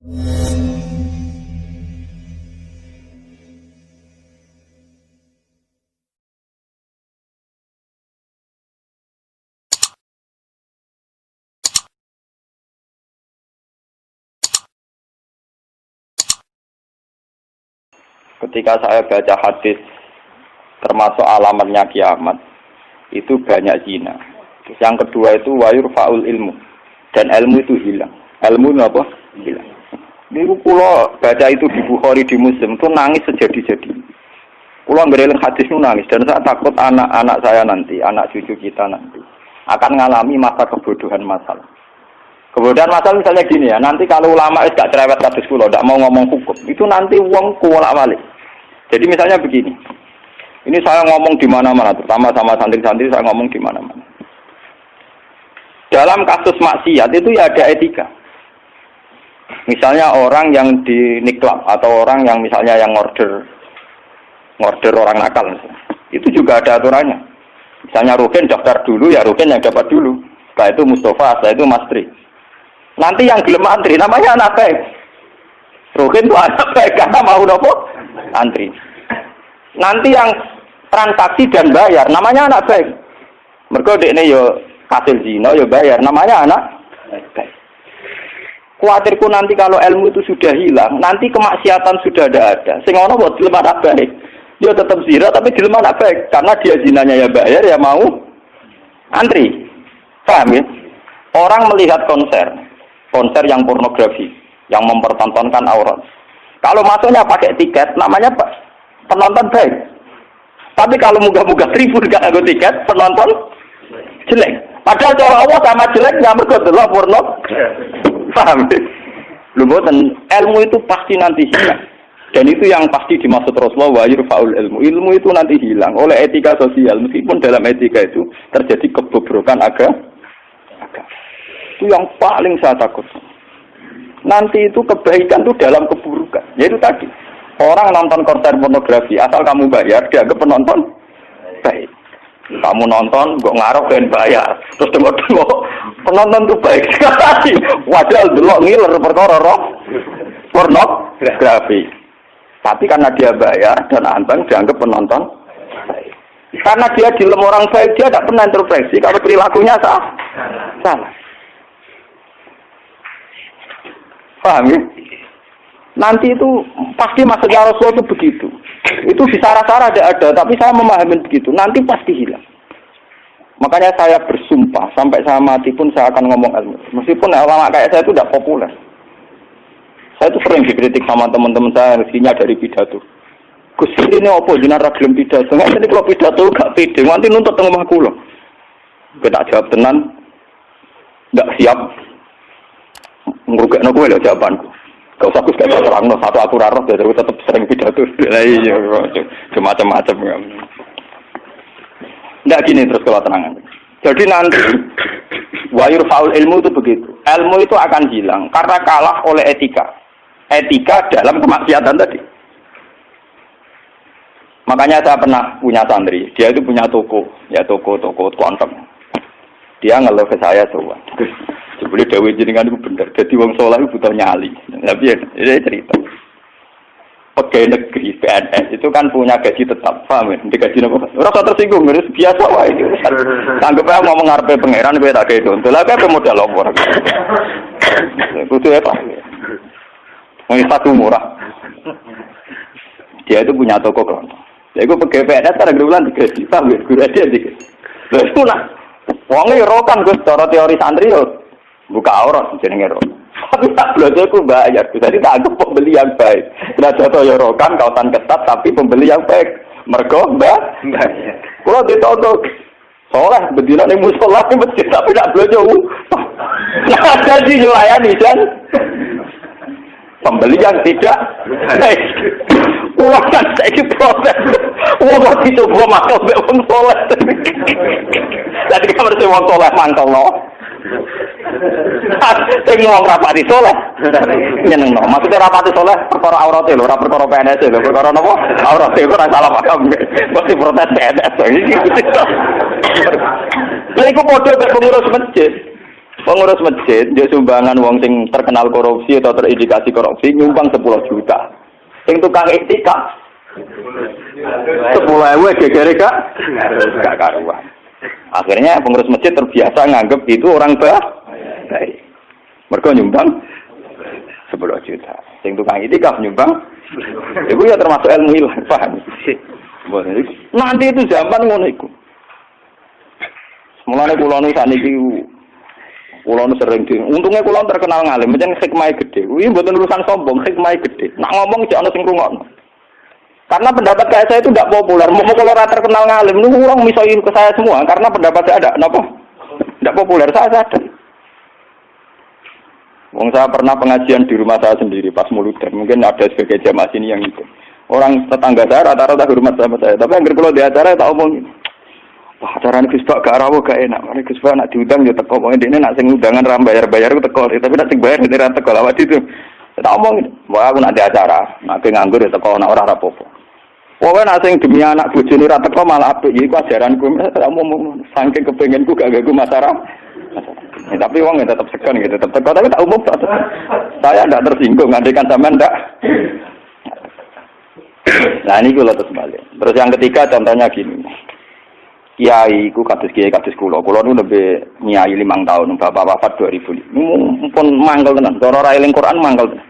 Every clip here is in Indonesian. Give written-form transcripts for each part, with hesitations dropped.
Ketika saya baca hadis termasuk alamatnya kiamat, itu banyak zina. Terus yang kedua itu wayurfa'ul ilmu, dan ilmu itu hilang. Ilmu apa? Hilang. Ini kula baca itu di Bukhari, di Muslim, itu nangis sejadi-jadi. Kula ngereling hadis itu nangis, dan saya takut anak-anak saya nanti, anak cucu kita nanti akan mengalami masa kebodohan masalah. Kebodohan masalah misalnya gini ya, nanti kalau ulama itu gak cerewet kados kula, gak mau ngomong hukum, itu nanti wong kuwolak-walik. Jadi misalnya begini, ini saya ngomong di mana-mana, terutama sama santri-santri saya ngomong di mana-mana. Dalam kasus maksiat itu ya ada etika. Misalnya orang yang di niklab atau orang yang misalnya yang ngorder orang nakal, itu juga ada aturannya. Misalnya Rukin daftar dulu, ya Rukin yang dapat dulu. Setelah itu Mustafa, setelah itu Mas Tri. Nanti yang gelem antri namanya anak baik. Rukin itu anak baik karena mau nopo antri. Nanti yang transaksi dan bayar namanya anak baik. Mergo dekne yo kasil zina yo bayar namanya anak baik. Kuatirku nanti kalau ilmu itu sudah hilang, nanti kemaksiatan sudah ada. Sing ono buat dilem anak baik. Dia tetap zina tapi dilem anak baik karena dia zinanya ya bayar ya mau antri. Paham ya? Orang melihat konser yang pornografi, yang mempertontonkan aurat. Kalau masuknya pakai tiket, namanya penonton baik. Tapi kalau munggah-munggah tribun gak nganggo tiket, penonton jelek. Padahal cara Allah sama jelek nggak mergo delok porno. Paham? Lho mboten, ilmu itu pasti nanti hilang. Dan itu yang pasti dimaksud Rasulullah wa yurfa'ul ilmu. Ilmu itu nanti hilang oleh etika sosial. Meskipun dalam etika itu terjadi kebobrokan agama. Itu yang paling saya takut. Nanti itu kebaikan itu dalam keburukan. Yaitu tadi, orang nonton konser pornografi, asal kamu bayar, dianggap penonton baik. Kamu nonton, kok ngaruh dan bayar. Terus tengok-tengok, penonton itu baik sekali. Wajar delok ngiler perkara pornografi. Tapi karena dia bayar dan anteng, dianggap penonton baik. Karena dia dilem orang baik, dia tidak pernah introspeksi kalau perilakunya salah. Paham ya? Nanti itu pasti maksudnya Rasul itu begitu. Itu di sarah-sarah ada, tapi saya memahami begitu. Nanti pasti hilang. Makanya saya bersumpah sampai saya mati pun saya akan ngomong ilmu. Meskipun ulama kayak saya itu tidak populer. Saya itu sering dikritik sama teman-teman saya rezekinya dari pidato. Gus ini apa jenengan ra gelem pidato? Nggak kalau pidato gak pede, nanti nuntut teng omah kula. Kita jawab tenan, nggak siap. Ngrugekno kowe lho jawabanku. Gak usah Gus kaya terangno satu aku ora roh dadi tetep sering pidato. Lah iya macam-macam. Ndak gini terus kalau tenangan. Jadi nanti wayur faul ilmu itu begitu. Ilmu itu akan hilang karena kalah oleh etika. Etika dalam kemaksiatan tadi. Makanya saya pernah punya santri, dia itu punya toko konten. Dia ngeluh ke saya coba. Sebelum Dewi jenengan itu benar. Jadi wong soleh itu butuh nyali. Tapi ya, ini cerita. Pegawai negeri PNS itu kan punya gaji tetap, paham ya? Di gaji apa? Rasa tersinggung, harus biasa wae. Anggap aja ngomong ngarepe pangeran kowe tak kei donto. Lah kowe modal opo? Kudu apa? Wong satu murah. Dia itu punya toko kelontong. Ya iku pegawai PNS kan bulan digaji, paham ya? Guru dia digaji. Lah itu lah. Wong e rokan Gus, cara teori santri yo buka aurat jenenge ro. Tapi tak belajar aku bayar. Jadi tak anggap pembeli yang baik. Tidak jatuh ya rokan, kawasan ketat, tapi pembeli yang baik. Mergo bayar. Kalau ditonton, soleh, berdina di musola di masjid, tapi tak belajar. Nah, ada sih melayani, kan? Pembeli yang tidak baik. Uang kan saya proses. Uang kok dicoba makal wong soleh. Jadi kamar si wong soleh mangkal no. Sing ngomong rapati soleh. Nyenengno. Maksudnya rapati soleh perkara aurate lho, ora perkara PNS lho, perkara napa? Aurate kok ora salah paham. Mesti protes PNS. Lha iku padha mek pengurus masjid. Pengurus masjid, dia sumbangan wong sing terkenal korupsi atau terindikasi korupsi nyumbang 10 juta. Sing tukang iktikaf 10.000 gegere gak karuan. Akhirnya pengurus masjid terbiasa nganggep itu orang baik. Mergo nyumbang 10 juta. Sing tukang iktikaf nyumbang itu ya termasuk ilmu hilang, paham? Nanti itu zaman ngono iku. Mulane kula nu sakniki kula nu sering untungnya kula terkenal ngalim, pancen hikmahe gedhe. Kuwi mboten urusan sombong, hikmahe gedhe. Nak ngomong jek ana sing ngrungokno. Karena pendapat saya itu tidak populer. Mau kalau ora terkenal ngalim, nu orang misoin ke saya semua karena pendapat saya ada napa? Tidak populer, saya sadar. Wong saya pernah pengajian di rumah saya sendiri pas Muludan. Mungkin ada sebagai jamaah sini yang itu. Orang tetangga saya rata-rata hormat sama saya. Tapi yang kalau di acara tak omong. Wah, acarane Gus Pak gak rawo gak enak. Mari Gus Pak nak diundang yo teko. Pokoke dene nak sing undangan ra bayar-bayar ku teko. Tapi nak sing bayar dene ra teko. Lawat itu. Tak omong. Wah, aku nak di acara. Nak nganggur yo teko nak ora rapopo. Pokoke nak sing demi anak bojone ra teko malah apik. Iku ajaranku. Tak omong saking kepengenku gak gagu masyarakat. Tapi uang ya tetap segan gitu, tetap teko. Tapi tak umum tak. Saya tidak tersinggung. Andaikan sampean tidak. Nah ini kalau terus balik. Terus yang ketiga contohnya gini. Kiai ku kados kiai kados kula. Kula nu lebih nyai 5 tahun, bapak wafat 2000. Pun mangkel tenan. Cara ora eling Quran mangkel tenan.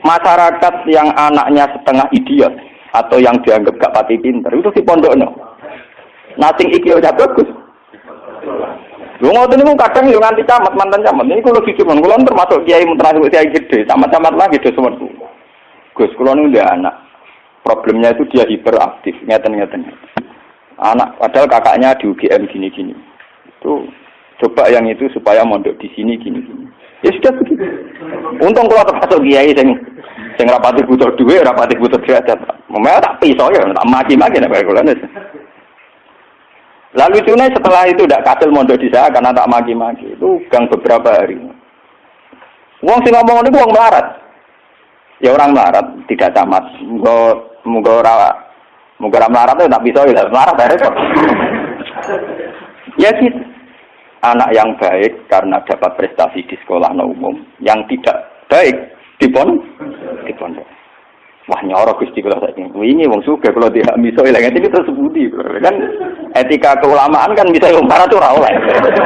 Masyarakat yang anaknya setengah idiot atau yang dianggap gak pati pinter itu di pondokno. Nah sing iki udah bagus. Lho ngoten niku kadang yo nganti camat mantan camat. Ini kula jujur kula termasuk kiai termasuk kiai gede, camat-camat lagi do semetu. Gus, kula niku ndek anak. Problemnya itu dia hiperaktif, ngeten-ngeten. Anak padahal kakaknya di UGM gini-gini. Itu coba yang itu supaya mondok di sini gini-gini. Ya sudah begitu. Untung kula termasuk kiai sing rapati butuh duit, rapati butuh derajat. Memang tak pisau ya, tak maki-maki nek kula. Lalu lucunya setelah itu tidak kasil mondok di saya karena tak maki-maki. Itu gang beberapa hari. Wong sing ngomong itu wong melarat. Ya orang melarat tidak camat. Muga ora melarat itu tak bisa ya melarat repot. Ya gitu. Anak yang baik karena dapat prestasi di sekolah umum, yang tidak baik di pondok. Wah nyorok Gusti kula saiki. Wingi wong sugih kula tidak miso ilang iki terus budi. Kan etika keulamaan kan bisa wong para ora oleh.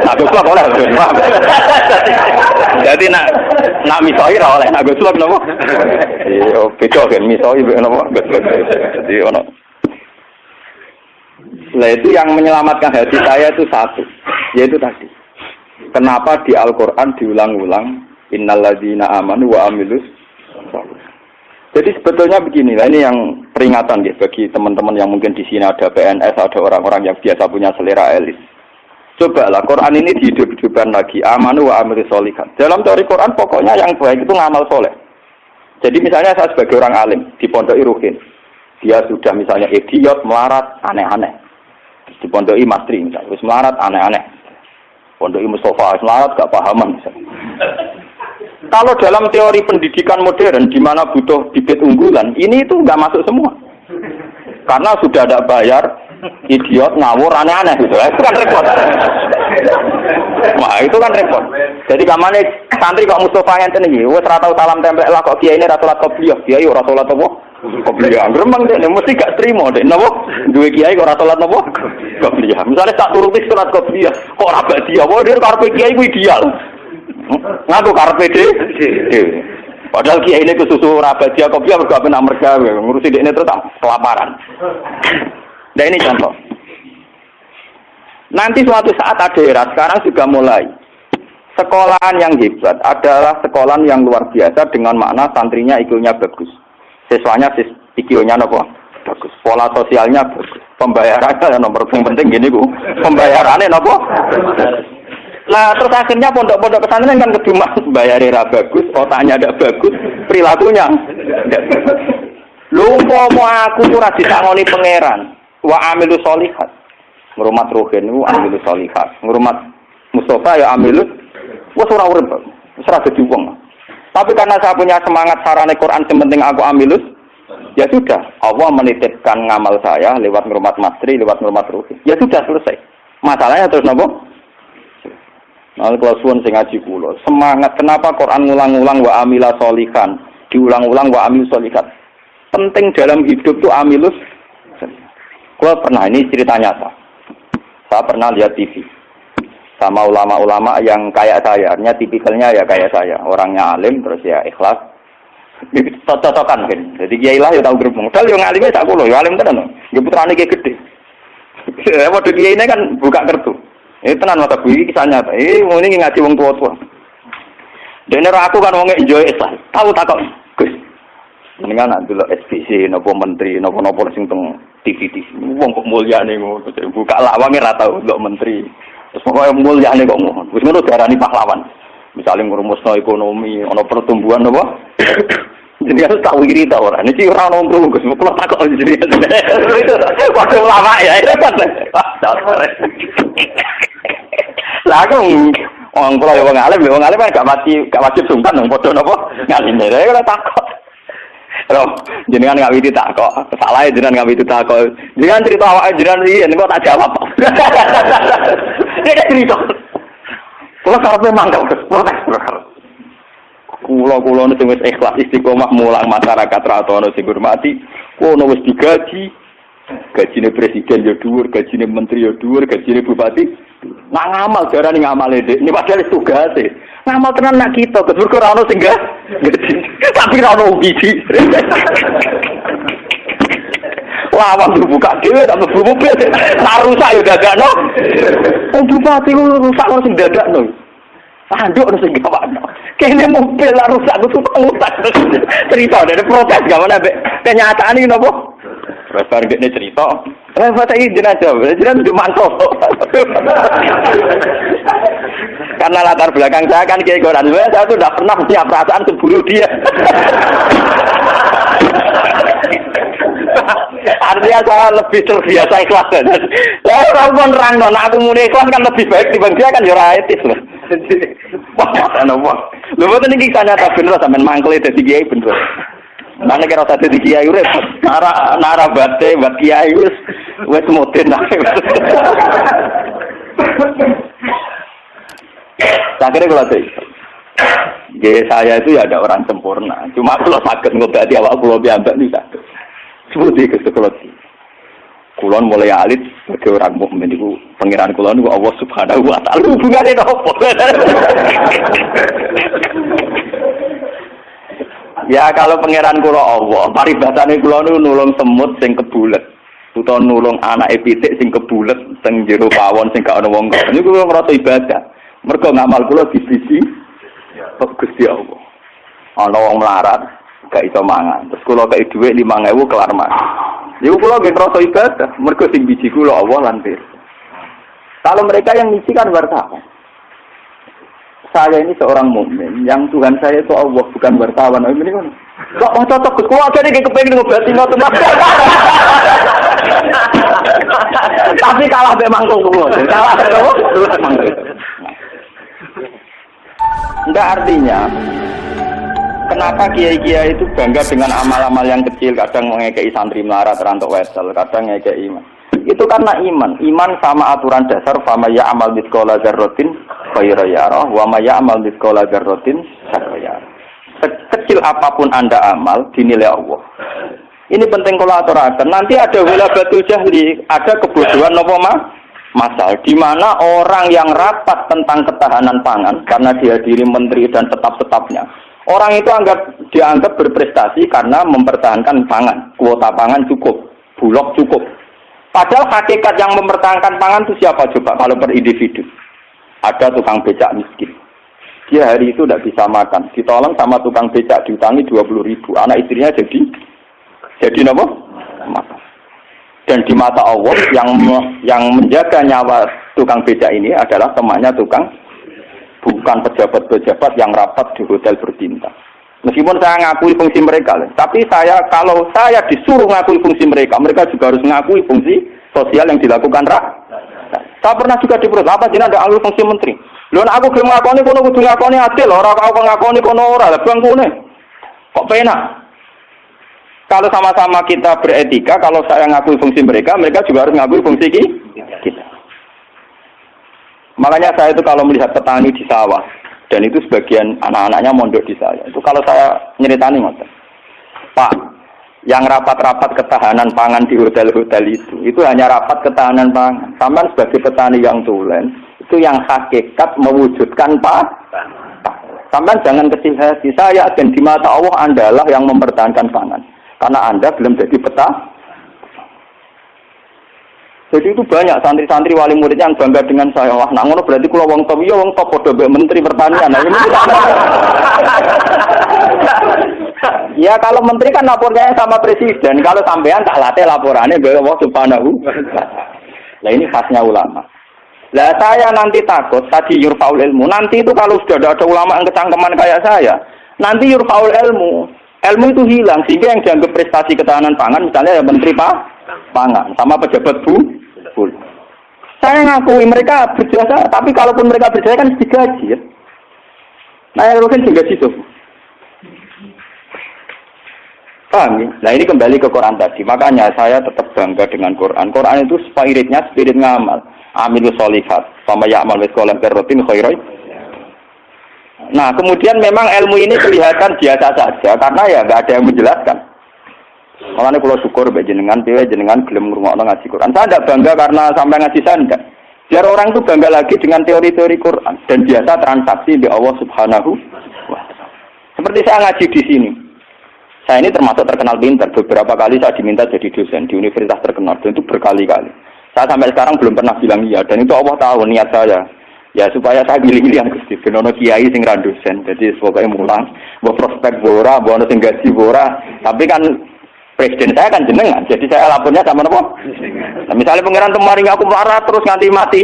Nak Gus oleh. Jadi nak miso ora oleh. Nak Gus napa? Yo beda kan miso napa? Jadi ono. Lah itu yang menyelamatkan hati saya itu satu, yaitu tadi. Kenapa di Al-Qur'an diulang-ulang innalladzina amanu wa amilus shalihati. Jadi sebetulnya begini, lah ini yang peringatan ya bagi teman-teman yang mungkin di sini ada PNS, ada orang-orang yang biasa punya selera elit. Cobalah Quran ini dihidup-hidupkan lagi, amanu wa amilus sholihat. Dalam teori Quran pokoknya yang baik itu ngamal soleh. Jadi misalnya saya sebagai orang alim di Pondok Ruhin, dia sudah misalnya idiot, melarat, aneh-aneh. Di Pondok Mastri misalnya, wis melarat, aneh-aneh. Pondok Mustafa, melarat, gak pahaman misalnya. Kalau dalam teori pendidikan modern di mana butuh bibit unggulan, ini itu nggak masuk semua. Karena sudah ada bayar, idiot, ngawur, aneh-aneh gitu. Itu kan repot. Wah, itu kan repot. Jadi kamane santri kok Mustafa ngenten iki, wis ora tau salam tempel lah kok kiai ini ra salat qobliyah. Kiai ora salat apa? Qobliyah. Gremeng dene mesti gak trimo dek. Napa? Duwe kiai kok ora salat apa? Qobliyah. Misale tak turuti salat qobliyah, kok ora badiah. Wah, dia karepe kiai ku ideal. Ngaku karepe dhewe. Padahal kiai ini kesusu rabadia kopi mergo ape nak merga ngurusi dekne terus kelaparan. Nah ini contoh. Nanti suatu saat ada era sekarang juga mulai. Sekolahan yang hebat adalah sekolahan yang luar biasa dengan makna santrinya IQ-nya bagus. Siswanya IQ-nya apa? Bagus. Pola sosialnya bagus. Pembayarannya nomor yang penting gini Bu. Pembayarannya apa? Nah terus akhirnya pondok-pondok pesantren kan kedua bayarnya bagus, otaknya tidak bagus, perilakunya tidak bagus. Lu mau aku tuh rajin sangoni pangeran, wa amilus sholihat, ngurumat Ruhin, wa amilus sholihat, ngurumat Mustafa ya amilus, wah surah urip, surah jadi uang. Tapi karena saya punya semangat sarane Quran, sementing aku amilus, ya sudah, Allah menitipkan ngamal saya lewat ngurumat Masri, lewat ngurumat Ruhin. Ya sudah selesai. Masalahnya terus nopo? Nah, kalau suwun sing ngaji kula, semangat kenapa Quran ngulang-ulang wa amila sholihan, diulang-ulang wa amil sholihat. Penting dalam hidup tuh amilus. Kula pernah, ini cerita nyata. Saya pernah lihat TV sama ulama-ulama yang kayak saya, artinya tipikalnya ya kayak saya, orangnya alim terus ya ikhlas. Cocok-cocokan kan. Jadi kiai lah ya tahu grup modal yo ngalime sak kula, yo alim tenan. Yo putrane ki gede. Padha kiai ini kan buka kertu. Ini tenan mata Bu iki kisah nyata. Ini ngaji wong tua-tua. Dene aku kan wong enjoy Islam. Tahu takok. Gus. Mendingan nak delok SBC napa menteri napa-napa sing teng TV-TV. Wong kok mulyane ngono. Buka lawange ra tau delok menteri. Terus pokoke mulyane kok ngono. Wis ngono diarani pahlawan. Misalnya ngurumusno ekonomi, ana pertumbuhan apa? Jadi harus tahu diri ta ora. Niki ora ono wong Gus, kula takok jadi. Waktu lama ya, itu kan. Lah aku wong kula wong alim kan gak wajib sungkan dong padha napa ngalime. Lah takok. Loh, jenengan gak witi takok. Salah jenengan gak witi takok. Jenengan cerita awake jenengan iki kok tak jawab. Dia cerita. Kula karepe mangkel protes. Kula sing wis ikhlas istiqomah mulang masyarakat ra ono sing hormati, kono wis digaji. Gajine presiden ya dhuwur, gajine menteri ya dhuwur, gajine bupati. Nak ngamal jarane ngamale Dik. Ini padahal tugase. Ngamal tenan nak kita, kesurku ora ono sing gaji. Tapi ora ono biji. Wah, waktu buka dhewe tak mlebu mobil. Tak rusak ya dadakno. Bupati rusak ora sing dadakno. Anduk harus gawakno. Kene mobil lah rusak kudu ngutak. Cerita dari protes gak mana kenyataan iki napa? Terus bar ngene cerita. Repot iki jenazah di mantap. Karena latar belakang saya kan kayak Quran, saya tuh tidak pernah punya perasaan seburu dia. Artinya saya lebih terbiasa ikhlas. Saya orang pun rangnon, aku muni ikhlas kan lebih baik dibanding dia kan ya etis loh. Wah, apa? Lho boten iki nyata bener sampean mangkel dadi kiai bener. Mana kira usah dadi kiai urip. Nara bate buat kiai wis moden lah. Akhirnya kalau saya itu ya ada orang sempurna. Cuma kalau sakit ngobati awak kulo piyambak bisa. Seperti itu kalau kulon mulai alit sebagai orang mukmin itu pangeran kulon itu Allah Subhanahu wa taala hubungannya apa? Ya kalau pangeran kula Allah, paribasane kula niku nulung semut sing kebulet, utawa nulung anake pitik sing kebulet teng jero pawon sing gak ana wong. Niku kula ngrasa ibadah. Mergo ngamal kula dibisi Gusti Allah. Ana wong melarat, gak iso mangan. Terus kula kei dhuwit 5.000 kelar mangan. Niku kula nggih ngrasa ibadah, mergo sing biji kula Allah lan pir. Kalau mereka yang ngisi kan wartawan. Saya ini seorang mukmin, yang Tuhan saya itu Allah bukan wartawan. Ini kan kok cocok Gus, kok aja nek kepengin ngobati ngoten. Tapi kalah mek mangkung kula. Kalah enggak artinya kenapa kiai-kiai itu bangga dengan amal-amal yang kecil, kadang mengekei santri melarat rantuk wesel, kadang ngekei iman. Itu karena iman sama aturan dasar fama ya amal mithqala dzarratin khairan yarah wa ma ya amal mithqala dzarratin syarran yarah. Sekecil apapun Anda amal dinilai Allah. Ini penting kalau aturaken. Nanti ada wilabatul jahli, ada kebodohan napa masal di mana orang yang rapat tentang ketahanan pangan karena dihadiri menteri dan tetap-tetapnya. Orang itu dianggap berprestasi karena mempertahankan pangan, kuota pangan cukup, bulog cukup. Padahal hakikat yang mempertahankan pangan itu siapa coba kalau per individu? Ada tukang becak miskin. Dia hari itu tidak bisa makan. Ditolong sama tukang becak diutangi 20.000. Anak istrinya jadi apa? Makan. Dan di mata Allah yang menjaga nyawa tukang becak ini adalah temannya tukang, bukan pejabat-pejabat yang rapat di hotel berbintang. Meskipun saya ngakui fungsi mereka, tapi kalau saya disuruh ngakui fungsi mereka juga harus ngakui fungsi sosial yang dilakukan Saya pernah juga diperut, apa jenengan ada ngakui fungsi menteri? Lho nek aku gelem ngakoni kono kudu ngakoni adil, ora aku ngakoni kono ora, lha bangkune. Kok penak? Kalau sama-sama kita beretika, kalau saya ngakui fungsi mereka juga harus ngakui fungsi kita. Makanya saya itu kalau melihat petani di sawah, dan itu sebagian anak-anaknya mondok di saya. Itu kalau saya nyeritani ngoten. Pak, yang rapat-rapat ketahanan pangan di hotel-hotel itu hanya rapat ketahanan pangan. Sampai sebagai petani yang tulen, itu yang hakikat mewujudkan sampai jangan kecil hati. Saya dan di mata Allah Andalah yang mempertahankan pangan. Karena Anda belum jadi Jadi itu banyak santri-santri wali murid yang bangga dengan saya. Wah, nak ngono berarti kula wong top, ya wong top padha mbek menteri pertanian. Nah, ini ya kalau menteri kan lapornya sama presiden. Kalau sampean tak latih laporannya mbek Allah Subhanahu. Lah ini khasnya ulama. Lah saya nanti takut tadi yurfaul ilmu. Nanti itu kalau sudah ada ulama yang kecangkeman kayak saya, nanti yurfaul ilmu. Ilmu itu hilang sehingga yang dianggap prestasi ketahanan pangan misalnya ya menteri pangan sama pejabat bu. Saya ngakui mereka berjasa, tapi kalaupun mereka berjasa kan digaji ya. Nah, yang mungkin digaji itu. Paham ya? Nah ini kembali ke Quran tadi. Makanya saya tetap bangga dengan Quran. Quran itu spirit ngamal. Amilus sholihat. Sama ya'mal miskolan kerotin khairai. Nah kemudian memang ilmu ini kelihatan biasa saja. Karena ya nggak ada yang menjelaskan. Makanya kalau syukur jenengan gelem ngrungokno ngaji Quran. Saya tidak bangga karena sampai ngaji saya enggak. Biar orang itu bangga lagi dengan teori-teori Quran dan biasa transaksi di Allah Subhanahu wa taala. Seperti saya ngaji di sini. Saya ini termasuk terkenal pintar. Beberapa kali saya diminta jadi dosen di universitas terkenal dan itu berkali-kali. Saya sampai sekarang belum pernah bilang iya dan itu Allah tahu niat saya. Ya supaya saya pilih-pilih yang Gusti. Ben ono kiai sing ra dosen. Jadi pokoknya mulang, mbok prospek ora, mbok ono sing gaji ora. Tapi kan presiden saya kan jenengan, jadi saya lapornya sama apa? Nah, misalnya pangeran kemarin aku marah terus nganti mati,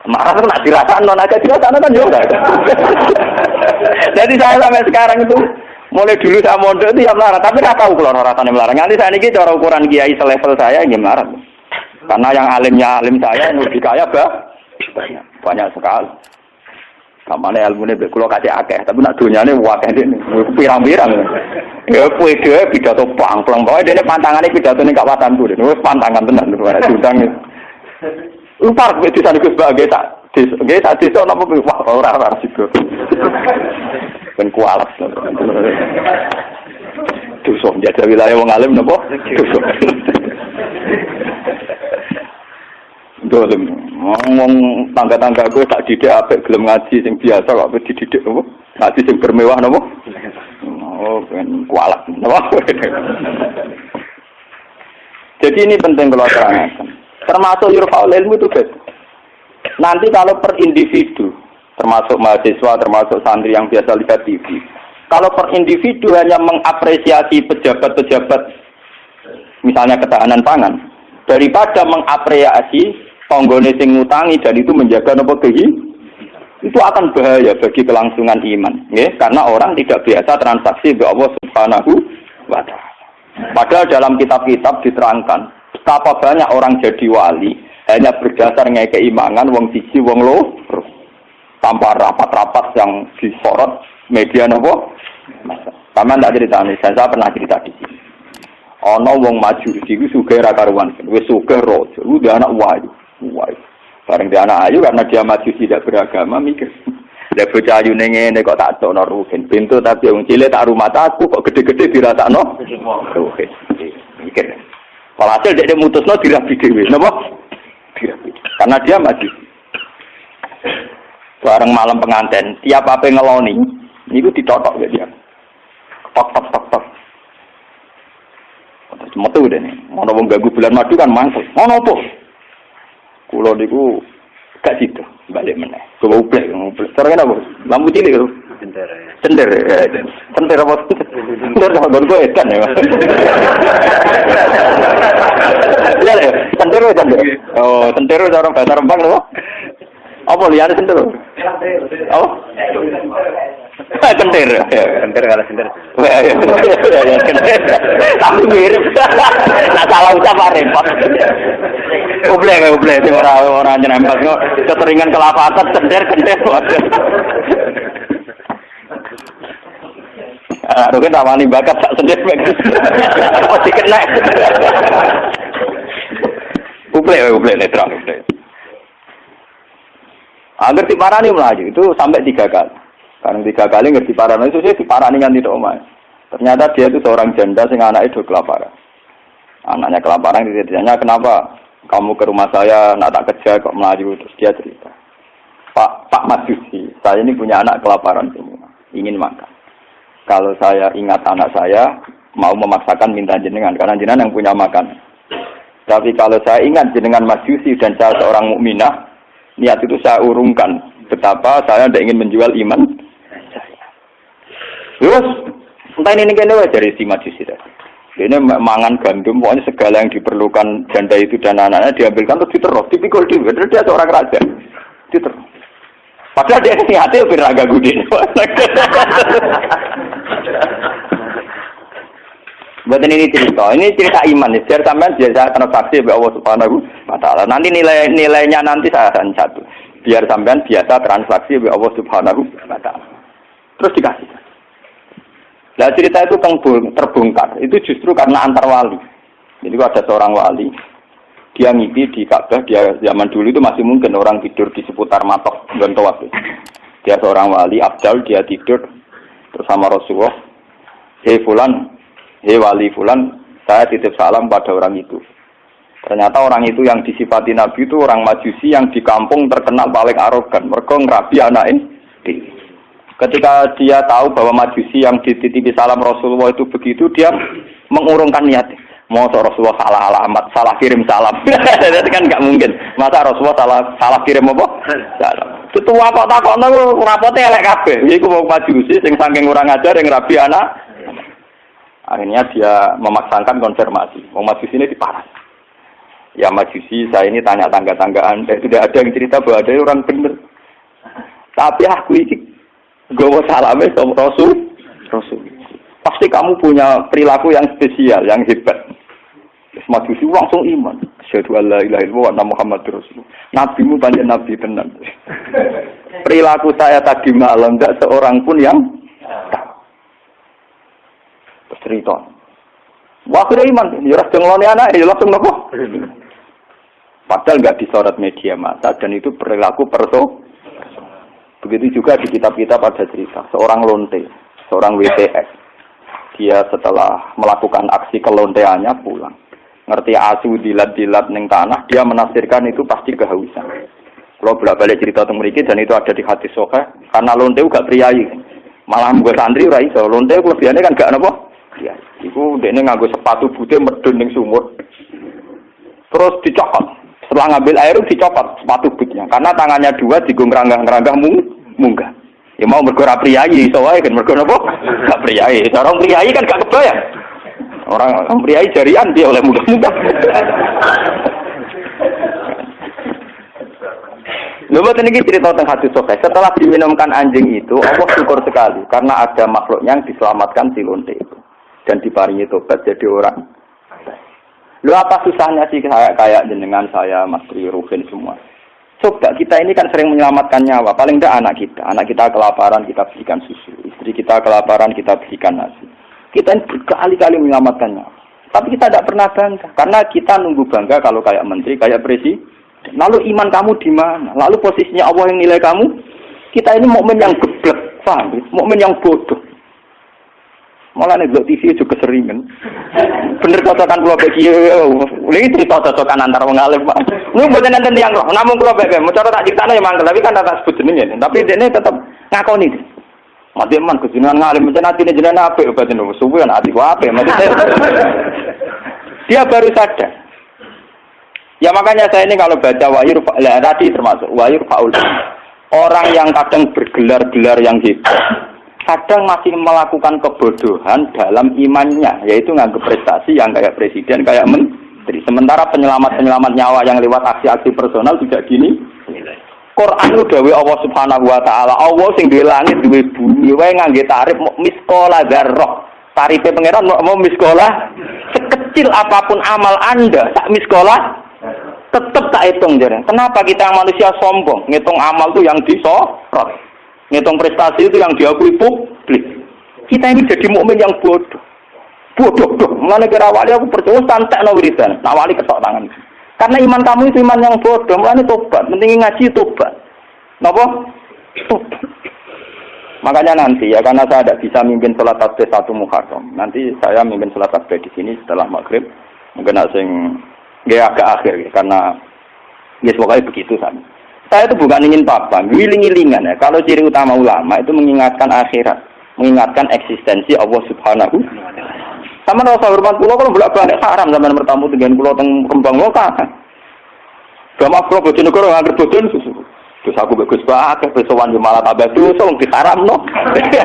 marah itu nak dirasakan non agak dirasakan kan juga. Jadi saya sampai sekarang itu mulai dulu saya mondok itu ya marah, tapi nggak tahu kalau rasanya marah. Nanti saya ini cara ukuran kiai selevel saya yang marah, karena yang alimnya alim saya yang lebih kaya banyak sekali. Kamane ilmune mek kula kasih akeh, tapi nak donyane akeh dene. Pirang-pirang. Ya kuwi dhewe pidato plang-plang. Pokoke dene pantangane pidatone kawasanku dene. Wis pantangan tenan ora diundang. Upar kowe disane Gus Bage tak. Nggih tak desa napa wah ora sido. Ben kualat. Dosa njajal wilayah wong alim napa? Dosa. Dolim. Ngomong tangga-tangga gue tak didik apik gelem ngaji sing biasa kok dididik apa? Ngaji sing bermewah napa? Oh, ben kualat. Jadi ini penting kalau terangkan. Termasuk yurfaul ilmu itu guys. Nanti kalau per individu, termasuk mahasiswa, termasuk santri yang biasa lihat TV. Kalau per individu hanya mengapresiasi pejabat-pejabat misalnya ketahanan pangan daripada mengapresiasi tonggone sing ngutangi dan itu menjaga nopo itu akan bahaya bagi kelangsungan iman, ya? Karena orang tidak biasa transaksi dengan Allah Subhanahu wa taala. Padahal dalam kitab-kitab diterangkan betapa banyak orang jadi wali hanya berdasar keimanan wong siji wong loro tanpa rapat-rapat yang disorot media nopo. Sama ndak ceritane, saya pernah cerita di sini. Ana wong maju iki sugih ra karuan, wis sugih raja, udah anak wayu. Bareng dia anak ayu karena dia maju tidak beragama mikir. Lah bocah ayune ngene kok tak tokno rugen. Pintu tapi wong cilik tak rumah aku kok gede-gede dirasakno. Rugen. Mikir. Walhasil dia mutusno dirabi dhewe. Napa? Dirabi. Karena dia maju. Bareng malam pengantin, tiap apa ngeloni niku ditotok ya dia. Tok. Terus metu dene. Ono wong ganggu bulan madu kan mangkel. Ono apa? Kulo niku gak situ, balik meneh. Coba ublek. Terus apa? Lampu cilik lho. Cender apa? Cender apa gonku edan ya. Iya lho, cender. Oh, cender cara bahasa Rembang lho. Apa liyane cender? Oh. Cender kalau cender. Ya cender. Tapi mirip. Nah salah ucap repot. Ublek sing ora nyerempet kok keteringan kelapatan cender. Rugen rawani bakat sak cender. Pasti kena. Ublek netral. Agar diparani melaju itu sampai 3 kali. Karena 3 kali ngerti diparani itu sih diparani kan tidak omah. Ternyata dia itu seorang janda sing anaknya do kelaparan. Anaknya kelaparan ditanya kenapa kamu ke rumah saya nak tak kerja kok melaju, terus dia cerita. Pak Majusi, saya ini punya anak kelaparan semua, ingin makan. Kalau saya ingat anak saya mau memaksakan minta jenengan karena jenengan yang punya makan. Tapi kalau saya ingat jenengan Majusi dan saya seorang mukminah, niat itu saya urungkan betapa saya tidak ingin menjual iman saya. Terus entah ini kene dari si Majusi tadi. Ini mangan gandum, pokoknya segala yang diperlukan janda itu dan anak-anaknya diambilkan terus diterus, dipikul dia. Padahal dia seorang raja, diterus. Padahal dia niatnya beraga gudin. Buatan ini cerita iman. Biar sampean biasa transaksi oleh Allah Subhanahu wa Ta'ala. Nanti nilainya nanti saya akan satu. Biar sampean biasa transaksi oleh Allah Subhanahu wa Ta'ala. Terus dikasih. Nah cerita itu terbongkar, itu justru karena antar wali. Jadi ada seorang wali, dia ngipi di Ka'bah, dia zaman dulu itu masih mungkin orang tidur di seputar matok dan tawaf. Dia seorang wali, Abdal, dia tidur bersama Rasulullah. Hei fulan, hei wali fulan, saya titip salam pada orang itu. Ternyata orang itu yang disifati Nabi itu orang Majusi yang di kampung terkenal paling arogan. Mereka ngerabi anaknya. Ketika dia tahu bahwa Majusi yang dititipi salam Rasulullah itu begitu, dia mengurungkan niat. Mau Rasulullah salah alamat, salah kirim salam. Itu kan nggak mungkin. Masa Rasulullah salah kirim apa? Salam. Itu apa takon rapotnya elek kabeh. Iku mau Majusi sing saking kurang ajar yang rabi anak. Akhirnya dia memaksakan konfirmasi. Mau Majusi ini diparas. Ya Majusi, saya ini tanya tangga-tanggaan. Tidak ada yang cerita bahwa ada orang benar. Tapi aku ini gawa salame sama Rasul. Pasti kamu punya perilaku yang spesial, yang hebat. Majusi langsung iman. Asyhadu alla ilaha illallah wa anna Muhammadur Rasulullah. Nabimu banyak nabi tenan. Perilaku saya tadi malam tidak seorang pun yang tahu. Cerita. Wah, kira iman. Ya ras denglone anak, ya langsung nopo. Padahal enggak disorot media massa dan itu perilaku Begitu juga di kitab-kitab ada cerita seorang lonte, seorang WTS. Dia setelah melakukan aksi kelonteannya pulang. Ngerti asu dilat-dilat ning tanah, dia menafsirkan itu pasti kehausan. Kalau bolak-balik cerita teng mriki dan itu ada di hadis sahih, karena lonte gak priayi. Malah mbok santri ora iso. Lonte kelebihane kan gak napa? Priayi. Iku dekne nganggo sepatu bute medun ning sumur. Terus dicopot. Setelah ngambil air dicopot sepatu bootnya karena tangannya 2 digo ngeranggah munggah. Ya mau mergo ra priyayi iso wae kan mergo napa? Gak priyayi. Orang priyayi kan gak kebayang. Orang priyayi jarian dia oleh munggah-munggah. Lha boten iki cerita tentang hadis sahih. Setelah diminumkan anjing itu, Allah syukur sekali karena ada makhluknya yang diselamatkan si lonte itu dan diparingi tobat jadi orang. Lu apa susahnya sih kayak jenengan saya, Mas Tri, Ruben semua. Coba kita ini kan sering menyelamatkan nyawa. Paling tidak anak kita. Anak kita kelaparan, kita berikan susu. Istri kita kelaparan, kita berikan nasi. Kita ini berkali-kali menyelamatkan nyawa. Tapi kita tidak pernah bangga. Karena kita nunggu bangga kalau kayak menteri, kayak presiden. Lalu iman kamu di mana? Lalu posisinya Allah yang nilai kamu? Kita ini mukmin yang geblek, paham? Mukmin yang bodoh. Malah nek TV juga keseringan. Bener cocokan kula bagi ini cerita cocokan antar wong alim, Pak. Lu mboten enten tiyang roh, namung kula bagi. Mau cara tak critakno ya mangkel, tapi kan tak sebut jenenge. Tapi dene tetep ngakoni. Mati man kejenengan ngalim, mencen atine jenengan apik batin suwe ana ati ku apik. Dia baru sadar. Ya makanya saya ini kalau baca wahyu tadi termasuk wahyu faul. Orang yang kadang bergelar-gelar yang hebat kadang masih melakukan kebodohan dalam imannya, yaitu nganggap prestasi yang kayak presiden, kayak menteri. Sementara penyelamat-penyelamat nyawa yang lewat aksi-aksi personal tidak gini. Quran itu dawuh Allah Subhanahu wa Ta'ala, Allah sing duwe langit, duwe bumi, wae ngangge tarif miskola dzarrah. Tarife pangeran mau miskola, sekecil apapun amal Anda, sak miskola tetap tak hitung jare. Kenapa kita manusia sombong? Ngitung amal itu yang disorot. Ngitung prestasi itu yang diakui publik. Kita ini jadi mukmin yang bodoh. Bodoh. Mulane kira wali aku percaya santekno wiridan. Nah wali ketok tangan. Karena iman kamu itu iman yang bodoh. Mulane tobat, penting ngaji tobat. Napa? Makanya nanti ya, karena saya tidak bisa mimpin sholat tasbih 1 Muharram. Nanti saya mimpin sholat tasbih di sini setelah maghrib. Mungkin agak akhir ya, karena ya pokoknya begitu saja. Saya itu bukan ingin apa, wiling-wilingan ya. Kalau ciri utama ulama itu mengingatkan akhirat, mengingatkan eksistensi Allah Subhanahu. Sama rasa hormat pulau kalau bolak-balik haram zaman bertamu dengan pulau teng Kembang Lokal. Gak maaf kalau Bojonegoro nggak bojon susu. Terus aku bagus banget, bersowan di malah tambah dosa, di haram no. Jadi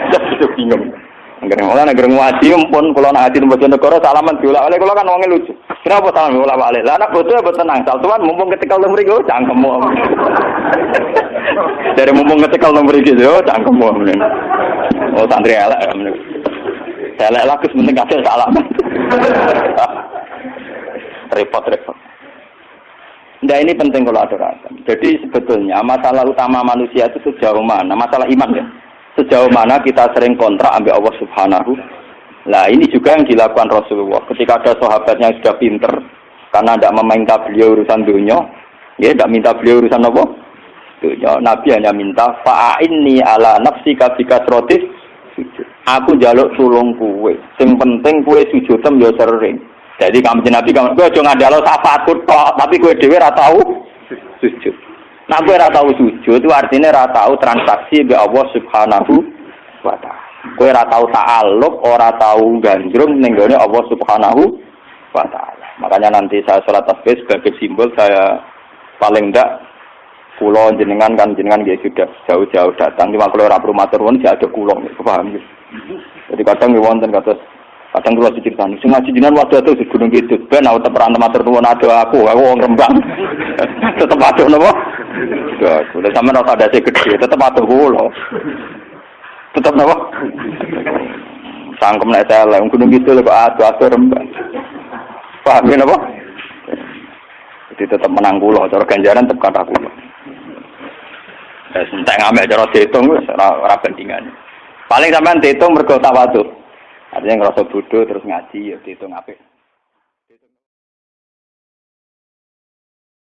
bingung. Negeri ngaji, pun kalau nak ngaji di Bojonegoro salaman diulah oleh kalau kan orangnya lucu. Kenapa salaman diulah oleh? Lah anak bodoh ya tenang, saltuan mumpung ketika nomor itu cangkemmu. Dari mumpung ketika nomor itu, cangkemmu. Oh santri elek. Saya elek lah, penting kasih salaman. Repot. Nah ini penting kalau aturakan. Jadi sebetulnya masalah utama manusia itu sejauh mana, masalah iman ya. Sejauh mana kita sering kontrak ambil Allah Subhanahu. Nah ini juga yang dilakukan Rasulullah. Ketika ada sahabatnya yang sudah pinter, karena tidak meminta beliau urusan dunia, ya tidak minta beliau urusan apa? Dunia. Nabi hanya minta fa'inni ala nafsika bikasrotis sujud. Aku njaluk tulung kowe. Sing penting kowe sujudem ya sering. Jadi kamu Nabi kamu aja ngandalo syafaatku tok, tapi kowe dhewe ora tau sujud. Nah kowe ora tau sujud itu artinya ora tau transaksi mbek Allah Subhanahu wa taala. Kowe ora tau ta'alluq, ora tau gandrung ning gone Allah Subhanahu wa taala. Makanya nanti saya salat tasbih sebagai simbol saya paling ndak kula jenengan kan jenengan nggih sudah jauh-jauh datang. Cuma kalau ora promotor pun ya ada kula, paham ya. Jadi kadang wonten kados kadang kula diceritani, sing ngaji jenengan waktu itu di Gunung Kidul, ben aku teperan matur nuwun ada aku wong Rembang. Tetep atuh napa? Ya, kula sampean ora ada sing gedhe, tetep atuh kula. Tetep napa? Sangkem nek saya Gunung Kidul kok atuh Rembang. Paham ya napa? Jadi tetep menang kula, cara ganjaran tetep kata kula. Entek ngamek cara diitung wis ora bandingane. Paling sampean diitung mergo tawadhu. Artinya ngerasa bodoh terus ngaji ya dihitung apik.